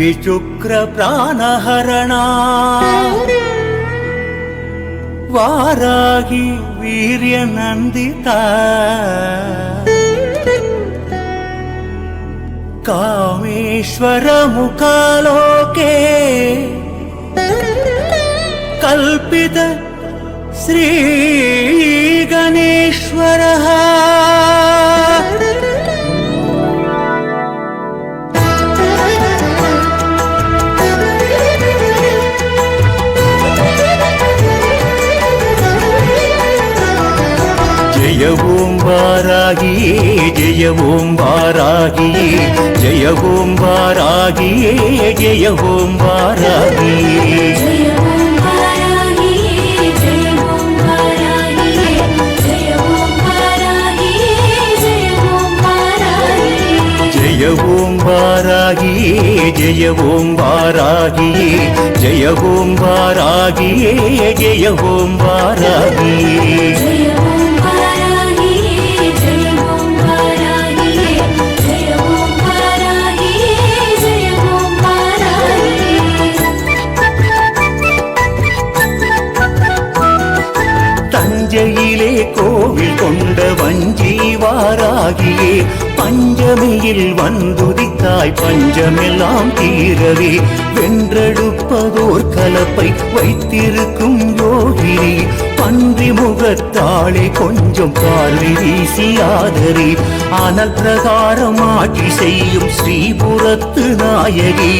विशुक्र प्राणहरणा वारागी वीर्यनन्दिता कामेश्वर मुखालोके कल्पित श्री गणेश्वरः जय ओम वारागिये जय ओम वारागिये जय ओम वारागिये जय ओम वारागिये जय ओम वारागिये जय ओम वारागिये जय ओम वारागिये जय ओम वारागिये जय ओम वारागिये जय ओम वारागिये जय ओम वारागिये जय ओम वारागिये தஞ்சையிலே கோவில் கொண்ட வஞ்சி வாராகியே பஞ்சமியில் வந்துதித்தாய் பஞ்சமெல்லாம் தீரவே வென்றெடுப்பதோர் கலப்பை வைத்திருக்கும் யோகினி பன்றி முகத்தாளே கொஞ்சம் பார்வை வீசி ஆதரி ஆனால் பிரகாரம் ஆட்சி செய்யும் ஸ்ரீபுரத்து நாயகி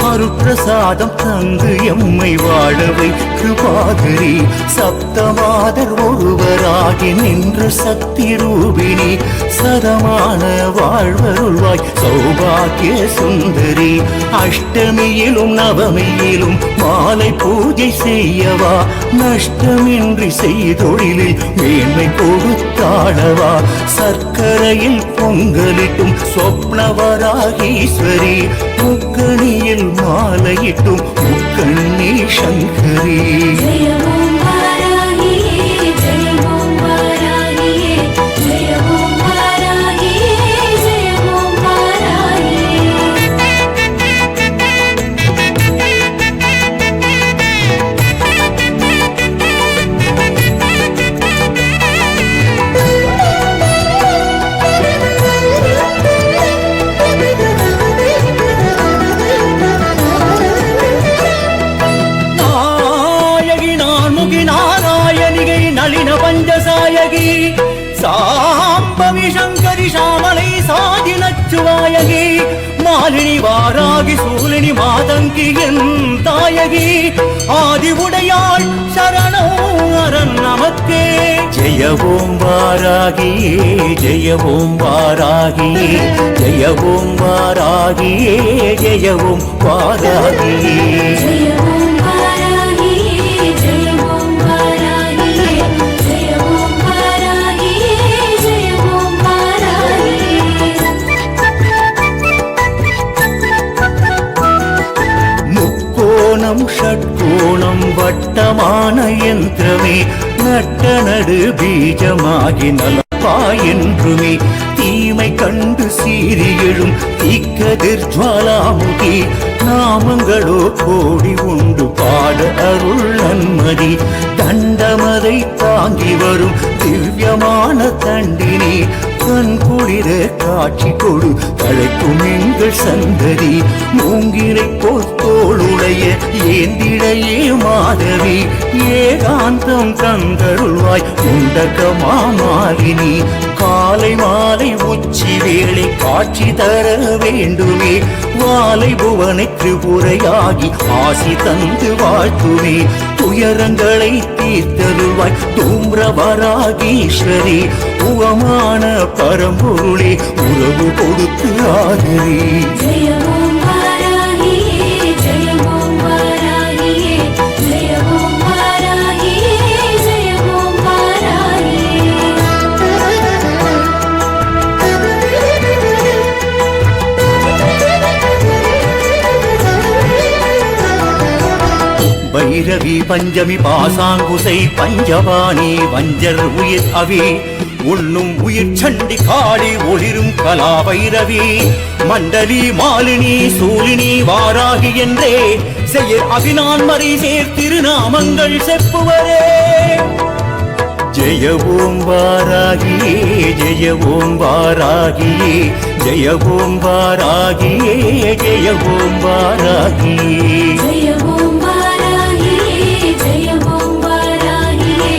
அருட்பிரசாதம் தந்து எம்மை வாழவை கிருபாகரி சப்தமாதர் ஒருவராகி நின்ற சக்தி ரூபிணி சதமான வாழ்வருள்வாய் சௌபாகிய சுந்தரி அஷ்டமியிலும் நவமியிலும் மாலை பூஜை செய்யவா நஷ்டமின்றி செய்தொழிலில் மேன்மை கொடுத்தாளவா சர்க்கரையில் பொங்கலிட்டும் சொப்னவராகீஸ்வரி முக்கணியில் மாலையிட்டும் முக்கண்ணி சங்கரி பஞ்சசாயகி சாம்பவி சங்கரி சாமலை சாதி நச்சுவாயகி மாலினி வாராகி சூலினி மாதங்கி என் தாயகி ஆதி உடையாள் சரணோ அரண் நமக்கே ஜெய ஓம் வாராகியே ஜெய ஓம் வாராகியே ஜெய ஓம் வாராகியே ஜெய ஓம் வாராகியே ஷட்கோணம் வட்டமான யந்திரமே நட்ட நடு பீஜமாகி நலப்பா என்றுமே தீமை கண்டு சீறி எழும் தீக்கதிர் ஜுவாலாமுகி நாமங்களோ கோடி உண்டு பாட அருள் நன்மதி தண்டமதை தாங்கி வரும் திவ்யமான தண்டினி கண் குளிர காட்சி கொடு தழைக்கும் எங்கள் சந்ததி மூங்கிலை போத்தோளுடைய ஏந்திடையே மாதவி ஏகாந்தம் தந்தருள்வாய் உண்டகமாலினி காலை மாலை உச்சி வேளை காட்சி தர வேண்டுமே வாலை புவனை திரிபுரையாகி ஆசி தந்து வாழ்த்துவே துயரங்களை தீர்த்தருள்வாய் தூம்ரவராகீஸ்வரி உவமான பரம்பொருளே உறவு கொடுத்து ஆதரி பைரவி பஞ்சமி பாசாங்குசை பஞ்சபாணி வஞ்சர் உயிர் அவி உண்ணும் உயிர் சண்டி காளி ஒளிரும் கலா பைரவி மண்டலி மாலினி சூலினி வாராகி என்றே செய்ய அபினான் மறை சேர் திருநாமங்கள் செப்புவரே. ஜெய ஓம் வாராகியே ஜெய ஓம் வாராகியே ஜெய ஓம் வாராகியே ஜெய ஓம் வாராகியே ஜெய ஓம் வாராகியே ஜெய ஓம் வாராகியே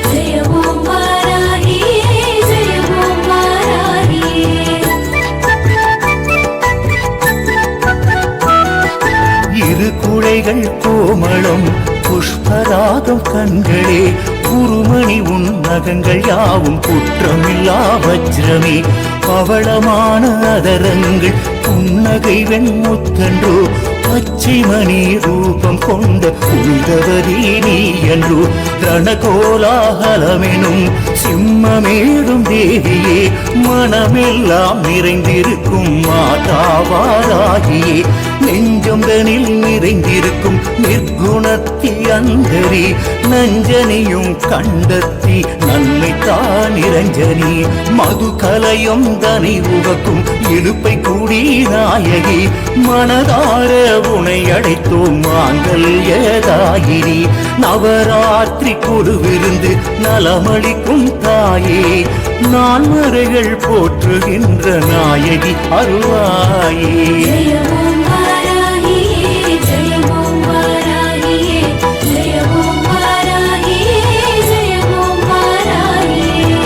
ஜெய ஓம் வாராகியே ஜெய ஓம் வாராகியே. இரு குழைகள் கோமளம் புஷ்பராகம் கண்களே குருமணி உன் நகங்கள் யாவும் குற்றமில்லா வஜ்ரமே பவளமான அதரங்கள் புன்னகை வெண்முத்தன்றோ பச்சை மணி ரூபம் கொண்ட புனிதவதி நீ என்றோ ரணகோலாகலமெனும் சிம்மமேடும் தேவியே மனமெல்லாம் நிறைந்திருக்கும் மாதாவாராகியே நெஞ்சந்தனில் நிறைந்திருக்கும் நிர்குணத்தி அந்தரி நஞ்சனியும் கண்டத்தி நன்மை தான் நிரஞ்சனி மது கலையும் தனி உகக்கும் இழுப்பை கூடி நாயகி மனதார உனை அடைத்தோம் மாங்கல்யதாயினி நவராத்திரி கொலுவிருந்து நலமளிக்கும் தாயே நான்மறைகள் போற்றுகின்ற நாயகி அருள்வாயே. ஜெய ஓம் வாராகியே ஜெய ஓம் வாராகியே ஜெய ஓம் வாராகியே ஜெய ஓம் வாராகியே.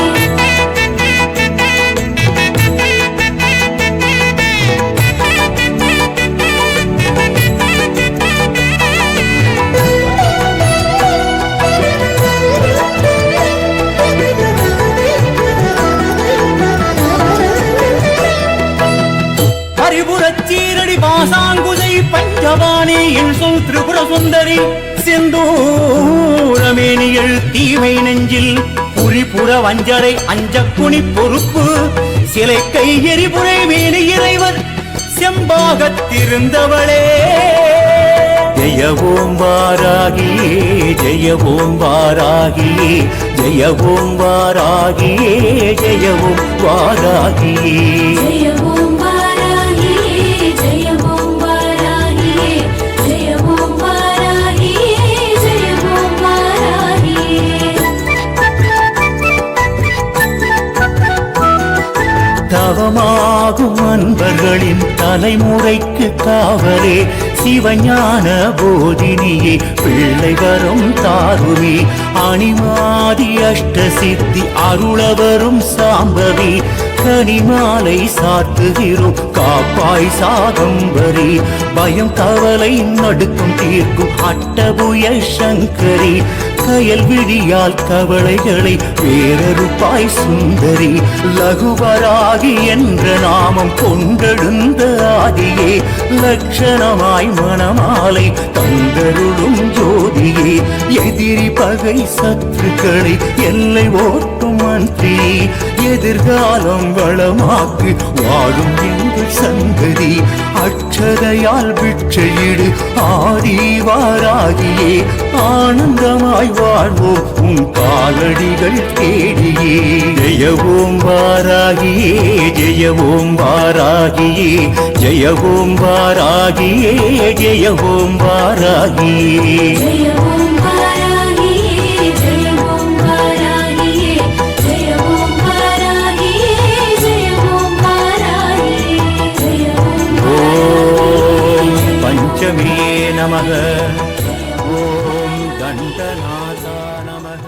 ஹரிபுரச்சீரடி பாசாங்குசை பஞ்சபாணி என் சொல் திரிபுர சுந்தரி செந்தூரமேனியல் தீமை நெஞ்சில் புரிபுர வஞ்சரை அஞ்சக்குனி பொறுப்பு சிலை கை எரிபுரை மேனி இறைவர் செம்பாகத்திருந்தவளே. ஜெய ஓம் வாராகியே ஜெய ஓம் வாராகியே ஜெய ஓம் வாராகியே ஜெய ஓம் வாராகியே ஜெய ஓம் வாராகியே ஜெய ஓம் வாராகியே ஜெய ஓம் வாராகியே ஜெய ஓம் வாராகியே. தவமாகும் அன்பர்களின் தலைமுறைக்கு காவலே சிவஞான போதினியே பிள்ளை வரும் தாருவி அணிமாதி அஷ்ட சித்தி அருளவரும் சாம்பவி கனிமாலை சாத்துகிறோம் காப்பாய் சாகம்பரி பயம் கவலை நடுக்கும் தீர்க்கும் அட்டபுய சங்கரி கயல் விழியால் கவலைகளை வேறறுப்பாய் சுந்தரி லகுவராகி என்ற நாமம் கொண்டெழுந்த ஆதியே லட்சணமாய் மணமாலை தந்தருளும் ஜோதியே எதிரி பகை சத்துக்களை எல்லை ஓட்டும் மந்திரி எதிர்காலம் வளமாக்கு வாழும் எங்கள் சங்கதி அட்சதையால் பிட்சையிடு ஆதிவாராகியே ஆனந்தமாய் வாழ்வோம் உன் காலடிகள் தேடியே. ஜெய ஓம் வாராகியே ஜெய ஓம் வாராகியே ஜெய ஓம் வாராகியே ஜெய ஓம் வாராகியே ஜெய ஓம் வாராகியே ஜெய ஓம் வாராகியே ஜெய ஓம் வாராகியே ஜெய ஓம் வாராகியே ஜெய ஓம் ஓம் பஞ்சமே நமக ஓம் தண்டநாதா நமக.